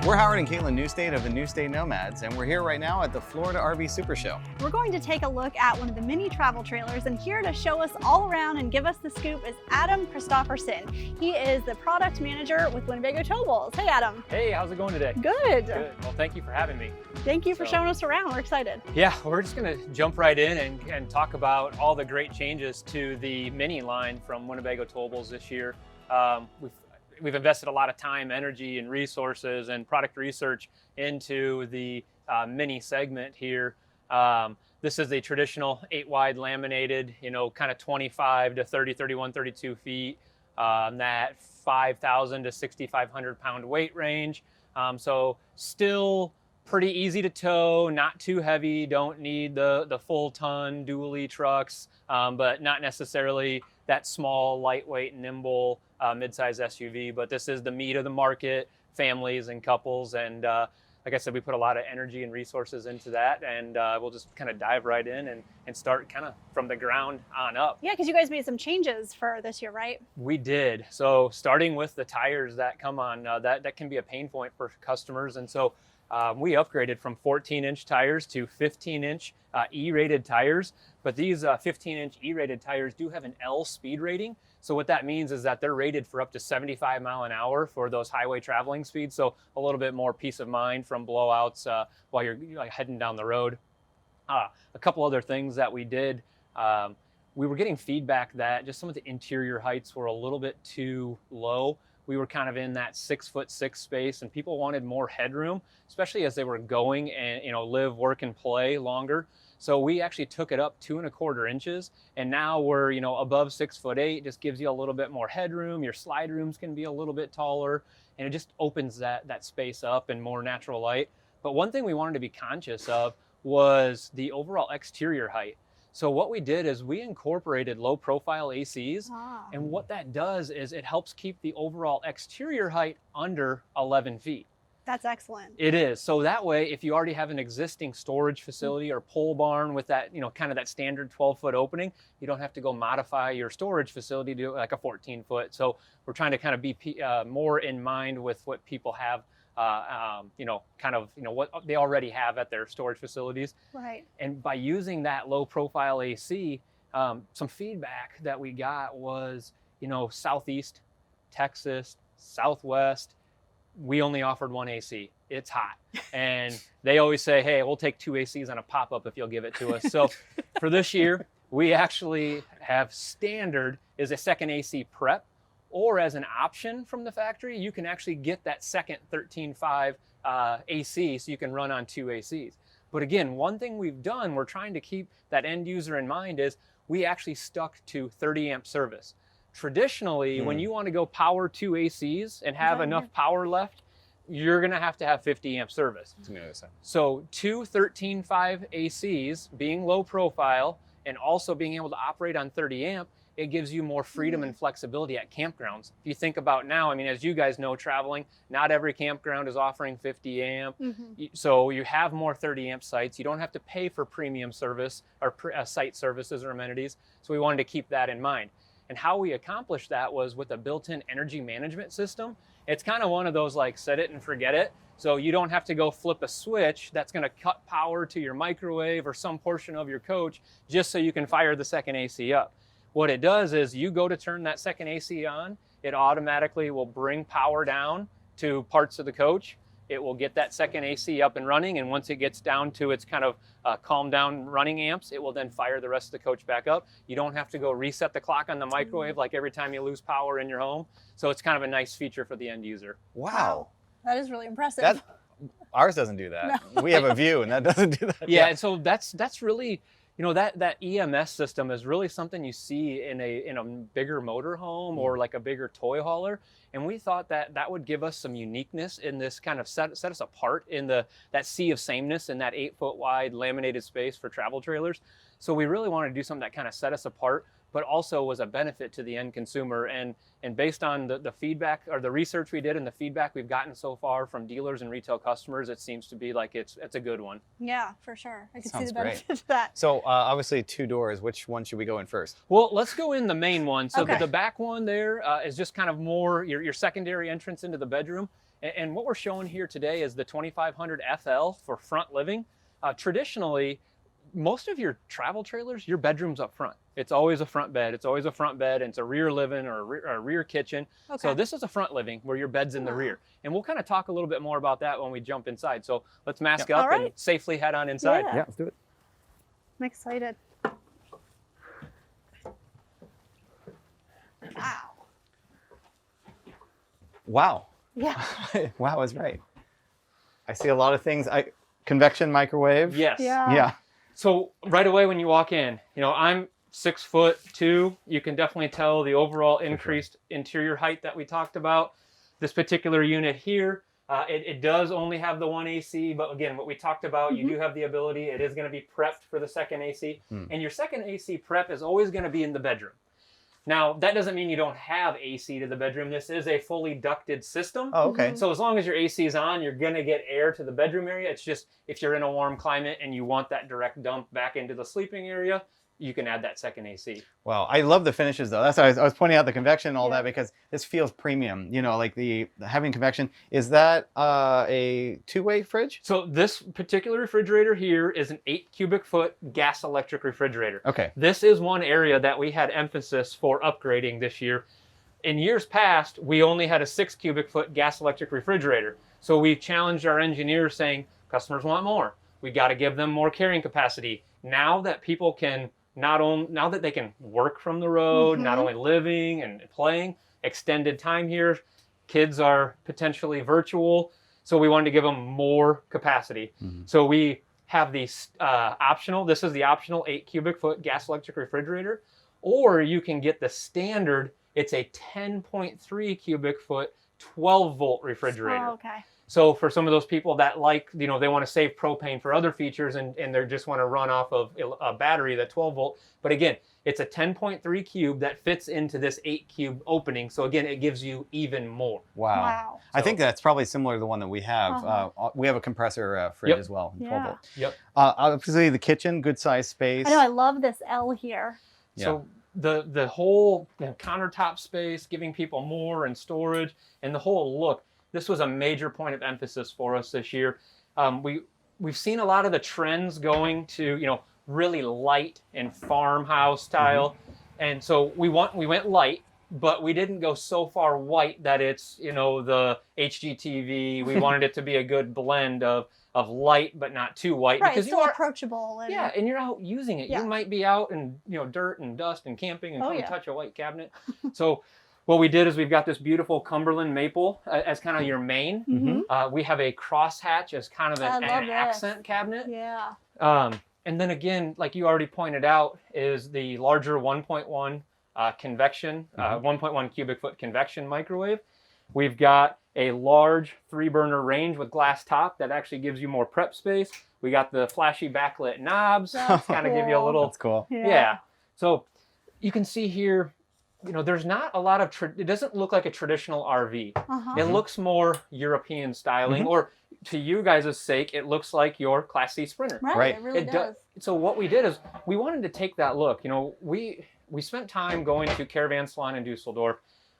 We're Howard and Caitlin Newstate of the Newstate Nomads, and we're here right now at the Florida RV Super Show. We're going to take a look at one of the mini travel trailers, and here to show us all around and give us the scoop is Adam Christoffersen. He is the product manager with Winnebago Towables. Hey, Adam. Hey, how's it going today? Good. Good. Well, thank you for having me. Thank you for showing us around. We're excited. Yeah, we're just going to jump right in and talk about all the great changes to the mini line from Winnebago Towables this year. We've invested a lot of time, energy, and resources and product research into the mini segment here. This is a traditional 8-wide laminated, kind of 25 to 30, 31, 32 feet, that 5,000 to 6,500 pound weight range. So still pretty easy to tow, not too heavy, don't need the full ton dually trucks, but not necessarily that small, lightweight, nimble mid-size SUV. But this is the meat of the market, families and couples. And like I said, we put a lot of energy and resources into that, and we'll just kind of dive right in and start kind of from the ground on up. Yeah, because you guys made some changes for this year, right? We did. So starting with the tires that come on, that can be a pain point for customers. And so we upgraded from 14-inch tires to 15-inch E-rated tires, but these 15-inch E-rated tires do have an L speed rating. So what that means is that they're rated for up to 75 mile an hour for those highway traveling speeds. So a little bit more peace of mind from blowouts while you're heading down the road. A couple other things that we did, we were getting feedback that just some of the interior heights were a little bit too low. We were kind of in that 6'6" space, and people wanted more headroom, especially as they were going and live, work, and play longer. So we actually took it up 2¼ inches, and now we're above 6'8". Just gives you a little bit more headroom. Your slide rooms can be a little bit taller, and it just opens that space up and more natural light. But one thing we wanted to be conscious of was the overall exterior height. So what we did is we incorporated low profile ACs, and what that does is it helps keep the overall exterior height under 11 feet. That's excellent. It is. So that way, if you already have an existing storage facility or pole barn with that, kind of that standard 12-foot opening, you don't have to go modify your storage facility to like a 14-foot. So we're trying to kind of be more in mind with what people have, what they already have at their storage facilities. Right. And by using that low profile AC, some feedback that we got was, Southeast Texas, Southwest, we only offered one AC. It's hot. And they always say, hey, we'll take 2 ACs on a pop-up if you'll give it to us. So for this year, we actually have standard is a second AC prep, or as an option from the factory, you can actually get that second 13.5 AC so you can run on 2 ACs. But again, one thing we've done, we're trying to keep that end user in mind, is we actually stuck to 30 amp service. Traditionally, when you want to go power 2 ACs and have enough power left, you're going to have 50 amp service. So 2 13.5 ACs being low profile and also being able to operate on 30 amp, it gives you more freedom and flexibility at campgrounds. If you think about now, as you guys know, traveling, not every campground is offering 50 amp. So you have more 30 amp sites. You don't have to pay for premium service or site services or amenities. So we wanted to keep that in mind. And how we accomplished that was with a built-in energy management system. It's kind of one of those like set it and forget it. So you don't have to go flip a switch that's going to cut power to your microwave or some portion of your coach just so you can fire the second AC up. What it does is you go to turn that second AC on, it automatically will bring power down to parts of the coach. It will get that second AC up and running, and once it gets down to its kind of calm down running amps, it will then fire the rest of the coach back up. You don't have to go reset the clock on the microwave like every time you lose power in your home. So it's kind of a nice feature for the end user. Wow. That is really impressive. Ours doesn't do that. No. We have a View, and that doesn't do that. Yeah, and so that's really, that EMS system is really something you see in a bigger motorhome or like a bigger toy hauler. And we thought that would give us some uniqueness in this, kind of set us apart in that sea of sameness in that 8-foot wide laminated space for travel trailers. So we really wanted to do something that kind of set us apart, but also was a benefit to the end consumer. And based on the feedback or the research we did and the feedback we've gotten so far from dealers and retail customers, it seems to be like it's a good one. Yeah, for sure. I can see Sounds the benefit great. of that. So obviously 2 doors. Which one should we go in first? Well, let's go in the main one. So Okay. the back one there is just kind of more your secondary entrance into the bedroom. And what we're showing here today is the 2500FL for front living. Traditionally, most of your travel trailers, your bedroom's up front. It's always a front bed. It's always a front bed, and it's a rear living or a rear kitchen. Okay. So this is a front living where your bed's in the rear. And we'll kind of talk a little bit more about that when we jump inside. So let's mask up and safely head on inside. Yeah. Yeah, let's do it. I'm excited. Wow. Wow. Yeah. Wow is right. I see a lot of things. Convection microwave. Yes. Yeah. Yeah. So right away when you walk in, I'm 6'2". You can definitely tell the overall increased interior height that we talked about. This particular unit here, it does only have the one AC, but again, what we talked about, you do have the ability. It is going to be prepped for the second AC, and your second AC prep is always going to be in the bedroom. Now, that doesn't mean you don't have AC to the bedroom. This is a fully ducted system. Oh, okay. So as long as your AC is on, you're going to get air to the bedroom area. It's just if you're in a warm climate and you want that direct dump back into the sleeping area, you can add that second AC. Well, I love the finishes though. That's why I was pointing out the convection and all that, because this feels premium. Like the having convection. Is that a two-way fridge? So this particular refrigerator here is an 8 cubic foot gas electric refrigerator. Okay. This is one area that we had emphasis for upgrading this year. In years past, we only had a 6 cubic foot gas electric refrigerator. So we challenged our engineers saying, customers want more. We got to give them more carrying capacity. Now that people can now that they can work from the road, not only living and playing, extended time here, kids are potentially virtual, so we wanted to give them more capacity. So we have the optional, this is the optional 8 cubic foot gas electric refrigerator, or you can get the standard, it's a 10.3 cubic foot 12 volt refrigerator. Oh, okay. So for some of those people that they want to save propane for other features and they just want to run off of a battery, that 12 volt. But again, it's a 10.3 cube that fits into this 8 cube opening. So again, it gives you even more. Wow. I think that's probably similar to the one that we have. We have a compressor fridge as well, 12 volt. Yep. Obviously the kitchen, good size space. I know, I love this L here. So the whole countertop space, giving people more and storage, and the whole look. This was a major point of emphasis for us this year. We've seen a lot of the trends going to really light and farmhouse style, and so we went light, but we didn't go so far white that it's the HGTV. We wanted it to be a good blend of light but not too white, right, because still approachable. And... yeah, and you're out using it. You might be out in dirt and dust and camping and come touch a white cabinet. So what we did is we've got this beautiful Cumberland maple as kind of your main. We have a crosshatch as kind of an accent cabinet. Yeah. And then again, like you already pointed out, is the larger 1.1 convection, 1.1 cubic foot convection microwave. We've got a large 3-burner range with glass top that actually gives you more prep space. We got the flashy backlit knobs, kind of give you a little. That's cool. Yeah. So you can see here, there's not a lot of, it doesn't look like a traditional RV. It looks more European styling, or to you guys' sake, it looks like your Class C Sprinter. Right, it really does. So what we did is we wanted to take that look. We spent time going to Caravan Salon in Dusseldorf.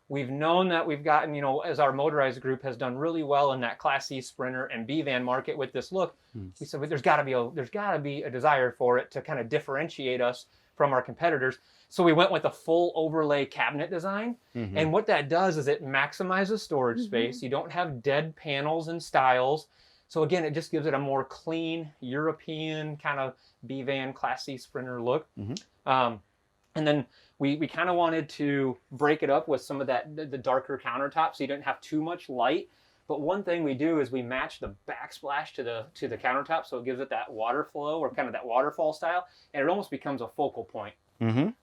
We've known that we've gotten, as our motorized group has done really well in that Class C Sprinter and B-Van market with this look. We said, there's got to be a desire for it to kind of differentiate us from our competitors. So we went with a full overlay cabinet design. And what that does is it maximizes storage space. You don't have dead panels and styles. So again, it just gives it a more clean European kind of B-Van Class C Sprinter look. And then we kind of wanted to break it up with some of the darker countertops so you didn't have too much light. But one thing we do is we match the backsplash to the countertop, so it gives it that water flow or kind of that waterfall style, and it almost becomes a focal point.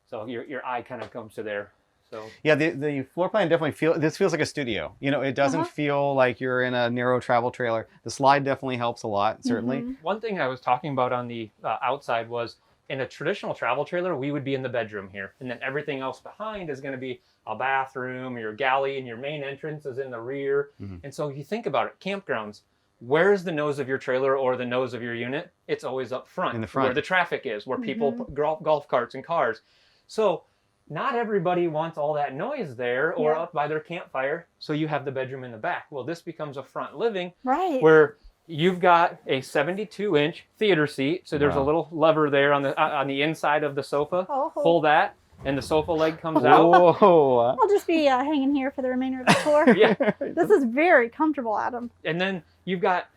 So your eye kind of comes to there. So yeah, the floor plan definitely feels like a studio. It doesn't feel like you're in a narrow travel trailer. The slide definitely helps a lot, certainly. One thing I was talking about on the outside was, in a traditional travel trailer, we would be in the bedroom here, and then everything else behind is going to be a bathroom, your galley, and your main entrance is in the rear. And so if you think about it, campgrounds, where's the nose of your trailer or the nose of your unit? It's always up front, in the front, where the traffic is, where people golf carts and cars. So not everybody wants all that noise there or Yeah. up by their campfire, so you have the bedroom in the back. Well, this becomes a front living Right. where you've got a 72-inch theater seat. So there's a Wow. little lever there on the inside of the sofa. Oh. Pull that, and the sofa leg comes out. Whoa. I'll just be hanging here for the remainder of the tour. Yeah. This is very comfortable, Adam. And then you've got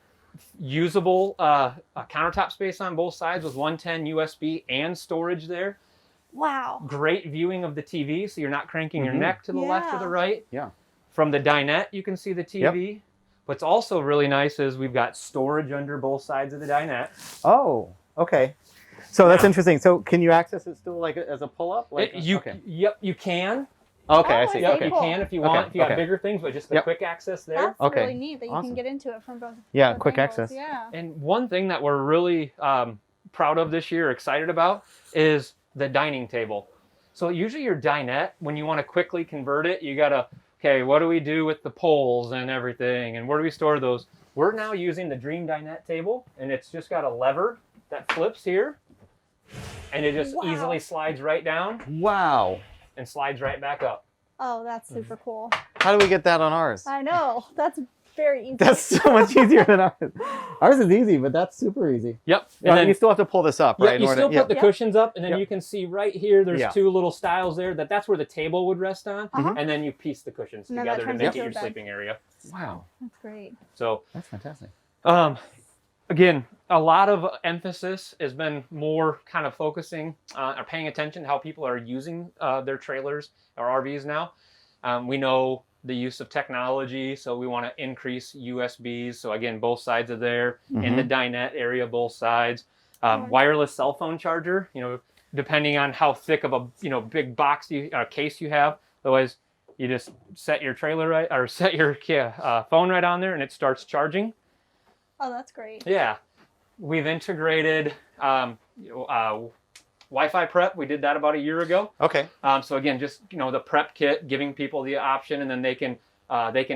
usable countertop space on both sides with 110 USB and storage there. Wow. Great viewing of the TV, so you're not cranking your neck to the left or the Yeah. right. Yeah. From the dinette, you can see the TV. What's also really nice is we've got storage under both sides of the dinette. Oh, okay. So that's Now- interesting. So can you access it still like as a pull-up? Like, Yep, you can. Okay, Oh, I I see. see. Yep, Okay. you Cool. can if you want. Okay, If you got okay. bigger things, but just the Yep. quick access there. That's Okay. really neat that you Awesome. can get into it from both. Yeah, both quick angles. access. Yeah. And one thing that we're really proud of this year, excited about, is the dining table. So usually your dinette, when you want to quickly convert it, you gotta, okay, what do we do with the poles and everything, and where do we store those? We're now using the Dream Dinette table, and it's just got a lever that flips here, and it just Wow. easily slides right down Wow. and slides right back up. Oh, that's super cool. How do we get that on ours? I know. That's very easy. That's so much easier than ours. Ours is easy, but that's super easy. Yep. And then you still have to pull this up, Yeah, right? you still put the Yep. cushions up, and then Yep. you can see right here, there's Yeah. two little stiles there. That's where the table would rest on, Uh-huh. and then you piece the cushions And then that together to turns make into it a your bed. sleeping area. Wow, That's great. So, that's fantastic. again, a lot of emphasis has been more kind of focusing or paying attention to how people are using their trailers or RVs now. We know the use of technology, so we want to increase USBs. So again, both sides are there in the dinette area, both sides. Wireless cell phone charger. Depending on how thick of a big box case you have. Otherwise, you just set your trailer right or set your phone right on there, and it starts charging. Oh, that's great. Yeah, we've integrated Wi-Fi prep. We did that about a year ago. Okay. So again, just the prep kit, giving people the option, and then they can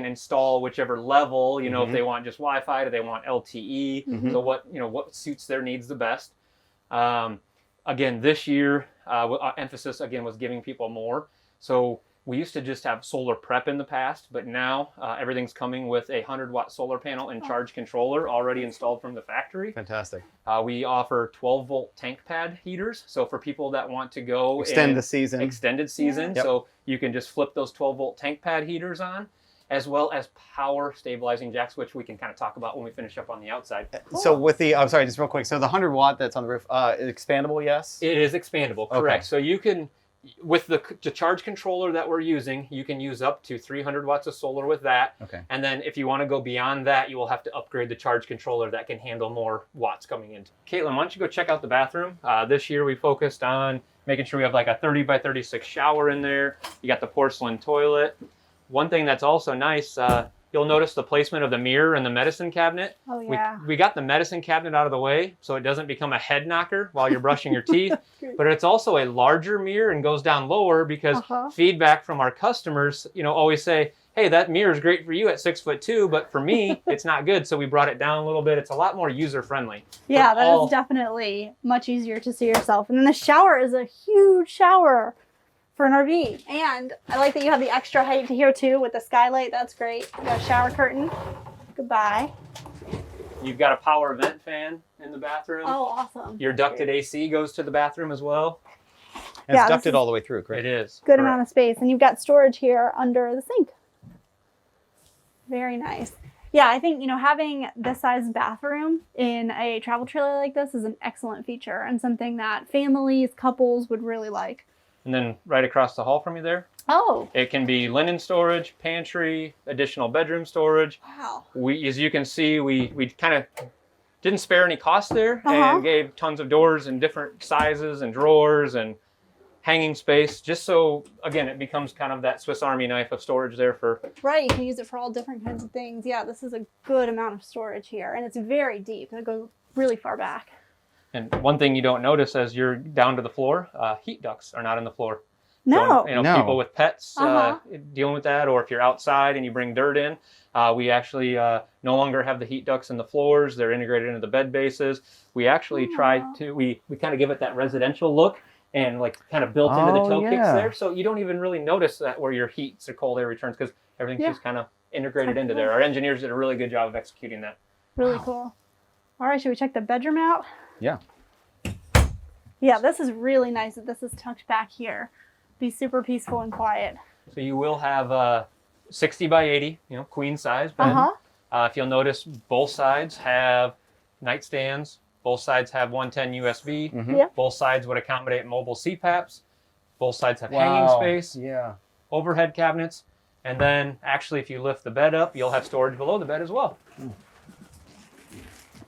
install whichever level. If they want just Wi-Fi, do they want LTE? So what suits their needs the best. Again, this year, emphasis again was giving people more. So we used to just have solar prep in the past, but now everything's coming with a 100-watt solar panel and charge controller already installed from the factory. Fantastic. We offer 12-volt tank pad heaters. So for people that want to go Extend and the season. extended season, Yep. so you can just flip those 12-volt tank pad heaters on, as well as power stabilizing jacks, which we can kind of talk about when we finish up on the outside. So with the, I'm sorry, just real quick. So the 100-watt that's on the roof, expandable, yes? It is expandable, correct. Okay. So you can, with the charge controller that we're using, you can use up to 300 watts of solar with that. Okay. And then if you want to go beyond that, you will have to upgrade the charge controller that can handle more watts coming in. Caitlin, why don't you go check out the bathroom? This year we focused on making sure we have like a 30 by 36 shower in there. You got the porcelain toilet. One thing that's also nice, you'll notice the placement of the mirror and the medicine cabinet. Oh, yeah. We got the medicine cabinet out of the way so it doesn't become a head knocker while you're brushing your teeth. But it's also a larger mirror and goes down lower because feedback from our customers, always say, hey, that mirror is great for you at 6'2", but for me, it's not good. So we brought it down a little bit. It's a lot more user-friendly. Yeah, that is definitely much easier to see yourself. And then the shower is a huge shower for an RV. And I like that you have the extra height to here too with the skylight. That's great. You got a shower curtain. Goodbye. You've got a power vent fan in the bathroom. Oh, awesome. Your ducted AC goes to the bathroom as well. And Yeah, it's this ducted is- all the way through, correct? It is. Good correct. amount of space. And you've got storage here under the sink. Very nice. Yeah, I think, having this size bathroom in a travel trailer like this is an excellent feature and something that families, couples would really like. And then right across the hall from you there, Oh, it can be linen storage, pantry, additional bedroom storage. wow. As you can see, we kind of didn't spare any cost there Uh-huh. and gave tons of doors in different sizes and drawers and hanging space, just so, again, it becomes kind of that Swiss Army knife of storage there for. Right, you can use it for all different kinds of things. Yeah, this is a good amount of storage here, and it's very deep. It goes really far back. And one thing you don't notice as you're down to the floor, heat ducts are not in the floor. No. So, No. people with pets Uh-huh. dealing with that, or if you're outside and you bring dirt in, we actually no longer have the heat ducts in the floors. They're integrated into the bed bases. We actually we kind of give it that residential look and like kind of built into the Oh, toe kicks yeah. there. So you don't even really notice that where your heat or cold air returns because everything's just kind of integrated into there. Our engineers did a really good job of executing that. Really cool. All right, should we check the bedroom out? Yeah. Yeah, this is really nice that this is tucked back here. Be super peaceful and quiet. So you will have a 60 by 80, queen size bed. If you'll notice, both sides have nightstands. Both sides have 110 USB. Yep. Both sides would accommodate mobile CPAPs. Both sides have hanging space, Yeah. overhead cabinets. And then actually, if you lift the bed up, you'll have storage below the bed as well.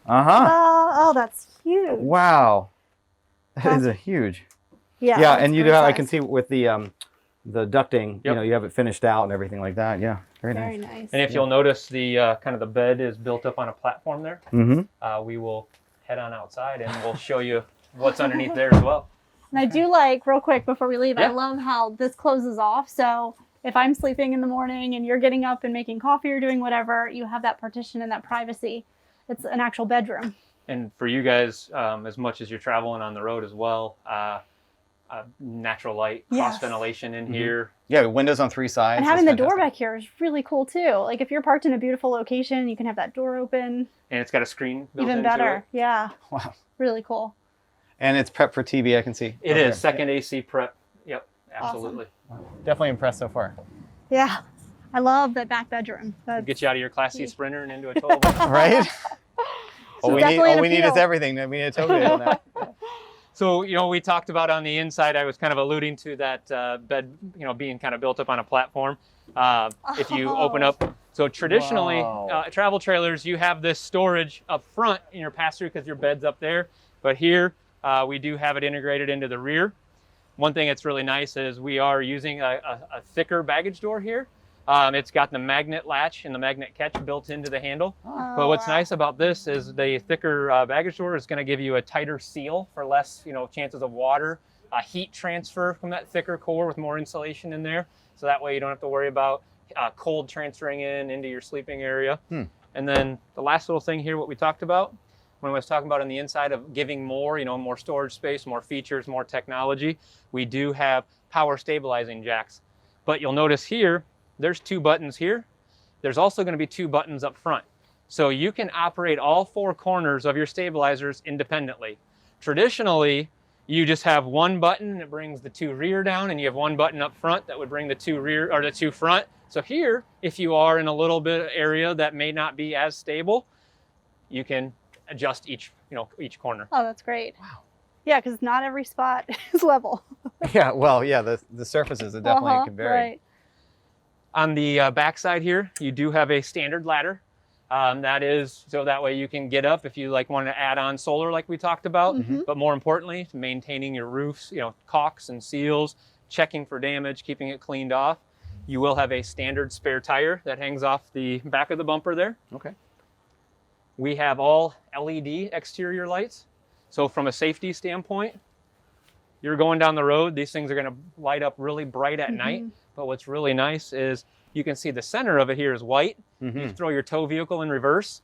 Oh, that's huge. Wow. That is a huge. Yeah. Yeah, that's and you great do have, I size. can see with the ducting, Yep. you have it finished out and everything like that. Yeah. Very Very nice. nice. And if you'll notice, the kind of the bed is built up on a platform there. We will head on outside and we'll show you what's underneath there as well. And I do like, real quick before we leave, I Yeah. love how this closes off. So if I'm sleeping in the morning and you're getting up and making coffee or doing whatever, you have that partition and that privacy. It's an actual bedroom. And for you guys, as much as you're traveling on the road as well, natural light, cross ventilation in here. Yeah, windows on 3 sides. And having That's the door fantastic. back here is really cool too. Like if you're parked in a beautiful location, you can have that door open. And it's got a screen built Even into better. it. Yeah. Wow. Really cool. And it's prep for TV, I can see. It is second AC prep. Yep, absolutely. Definitely impressed so far. Yeah. I love that back bedroom. That's Get you out of your Class C Sprinter and into a towable. Right? So all we definitely an need is appeal. everything. We need a tow vehicle now. So, we talked about on the inside, I was kind of alluding to that bed, being kind of built up on a platform. If you open up, so traditionally, Wow. travel trailers, you have this storage up front in your pass-through because your bed's up there. But here, we do have it integrated into the rear. One thing that's really nice is we are using a thicker baggage door here. It's got the magnet latch and the magnet catch built into the handle. But what's nice about this is the thicker baggage door is going to give you a tighter seal for less, chances of water, heat transfer from that thicker core with more insulation in there. So that way you don't have to worry about cold transferring into your sleeping area. And then the last little thing here, what we talked about, when I was talking about on the inside of giving more, more storage space, more features, more technology, we do have power stabilizing jacks. But you'll notice here, there's 2 buttons here. There's also going to be 2 buttons up front. So you can operate all 4 corners of your stabilizers independently. Traditionally, you just have 1 button and it brings the 2 rear down, and you have 1 button up front that would bring the 2 rear or the 2 front. So here, if you are in a little bit area that may not be as stable, you can adjust each corner. Oh, that's great. Wow. Yeah, because not every spot is level. Yeah, well, yeah, the surfaces are definitely can vary. Right. On the backside here, you do have a standard ladder. That is so that way you can get up if you want to add on solar like we talked about. But more importantly, maintaining your roofs, caulks and seals, checking for damage, keeping it cleaned off. You will have a standard spare tire that hangs off the back of the bumper there. Okay. We have all LED exterior lights. So from a safety standpoint, you're going down the road, these things are going to light up really bright at night. But what's really nice is you can see the center of it here is white. You throw your tow vehicle in reverse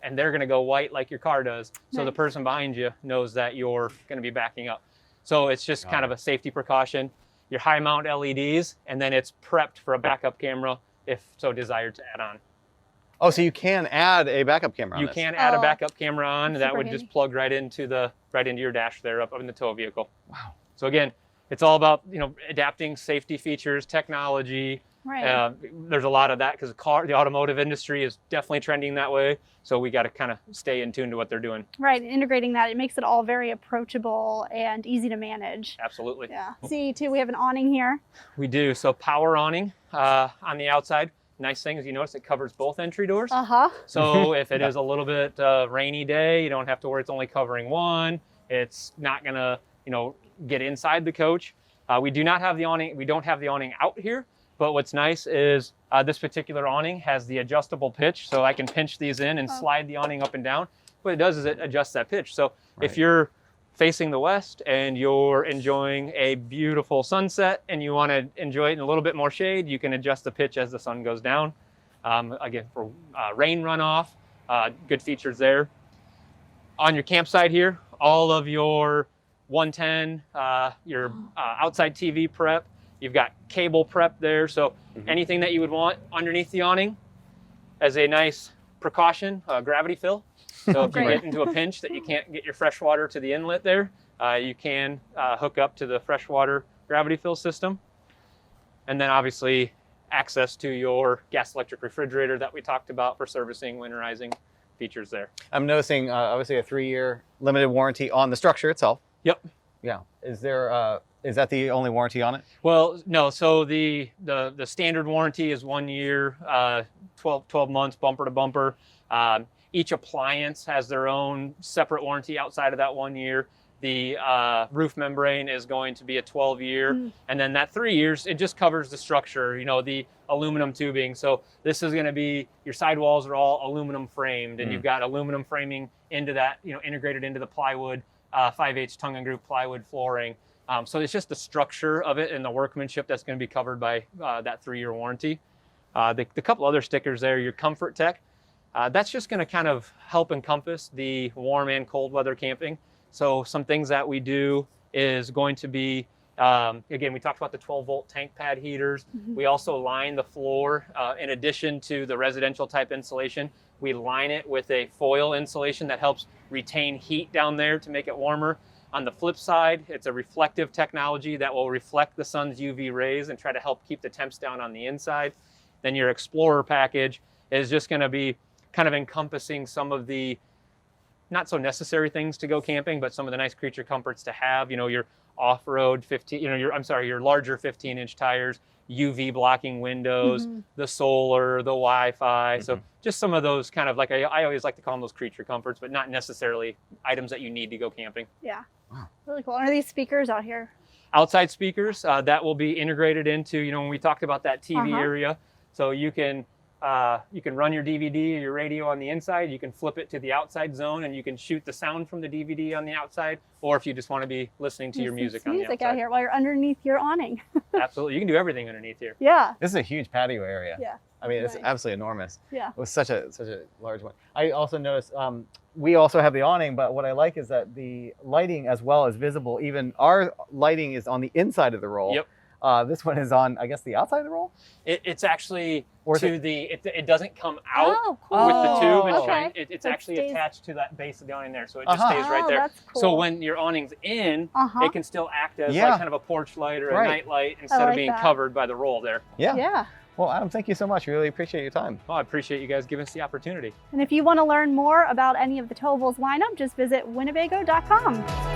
and they're going to go white like your car does. So the person behind you knows that you're going to be backing up. So it's just kind of a safety precaution. Your high mount LEDs, and then it's prepped for a backup camera if so desired to add on. Oh, so you can add a backup camera on You this. can add a backup camera on. That's That super would handy. just plug right into your dash there up in the tow vehicle. Wow. So again, it's all about adapting safety features, technology. Right. There's a lot of that because the automotive industry is definitely trending that way. So we got to kind of stay in tune to what they're doing. Right. Integrating that, it makes it all very approachable and easy to manage. Absolutely. Yeah. See, too, we have an awning here. We do. So power awning on the outside. Nice thing is you notice it covers both entry doors. So if it is a little bit rainy day, you don't have to worry. It's only covering one. It's not going to, get inside the coach. We do not have the awning. We don't have the awning out here. But what's nice is this particular awning has the adjustable pitch. So I can pinch these in and slide the awning up and down. What it does is it adjusts that pitch. So if you're facing the west and you're enjoying a beautiful sunset and you want to enjoy it in a little bit more shade, you can adjust the pitch as the sun goes down. Again, for rain runoff, good features there. On your campsite here, all of your 110, your outside TV prep. You've got cable prep there. So anything that you would want underneath the awning as a nice precaution, gravity fill. So if you get into a pinch that you can't get your fresh water to the inlet there, you can hook up to the freshwater gravity fill system. And then obviously access to your gas electric refrigerator that we talked about for servicing, winterizing features there. I'm noticing obviously a 3-year limited warranty on the structure itself. Yep. Yeah. Is there is that the only warranty on it? Well, no. So the standard warranty is 1 year, 12 months, bumper to bumper. Each appliance has their own separate warranty outside of that 1 year. The roof membrane is going to be a 12-year, and then that 3 years, it just covers the structure, you know, the aluminum tubing. So this is going to be, your sidewalls are all aluminum framed, and you've got aluminum framing into that, you know, integrated into the plywood, 5/8 tongue and groove plywood flooring. So it's just the structure of it and the workmanship that's going to be covered by that 3-year warranty. The couple other stickers there, your Comfort Tech, that's just going to kind of help encompass the warm and cold weather camping. So some things that we do is going to be, again, we talked about the 12-volt tank pad heaters. We also line the floor, in addition to the residential type insulation, we line it with a foil insulation that helps retain heat down there to make it warmer. On the flip side, it's a reflective technology that will reflect the sun's UV rays and try to help keep the temps down on the inside. Then your Explorer package is just going to be kind of encompassing some of the not so necessary things to go camping, but some of the nice creature comforts to have, you know, your off-road 15, you know, your larger 15-inch tires, UV blocking windows, the solar, the Wi-Fi. So just some of those kind of, like, I always like to call them those creature comforts, but not necessarily items that you need to go camping. Yeah. Wow. Really cool. And are these speakers out here? Outside speakers, that will be integrated into, you know, when we talked about that TV area. So you can run your DVD or your radio on the inside, you can flip it to the outside zone, and you can shoot the sound from the DVD on the outside, or if you just want to be listening to your music on the outside. Out here while you're underneath your awning. Absolutely. You can do everything underneath here. Yeah. This is a huge patio area. Yeah. I mean, it's absolutely enormous. Yeah. It was such a large one. I also noticed we also have the awning, but what I like is that the lighting as well is visible. Even our lighting is on the inside of the roll. Yep. This one is on, I guess, the outside of the roll? It's actually Or to it doesn't come out cool. with the tube and Okay. shine. It's So it actually stays... attached to that base of the awning there. So it just stays right there. That's cool. So when your awning's in, it can still act as like kind of a porch light or a night light instead of being covered by the roll there. Yeah. Yeah. Well, Adam, thank you so much. We really appreciate your time. Well, I appreciate you guys giving us the opportunity. And if you want to learn more about any of the towables lineup, just visit Winnebago.com.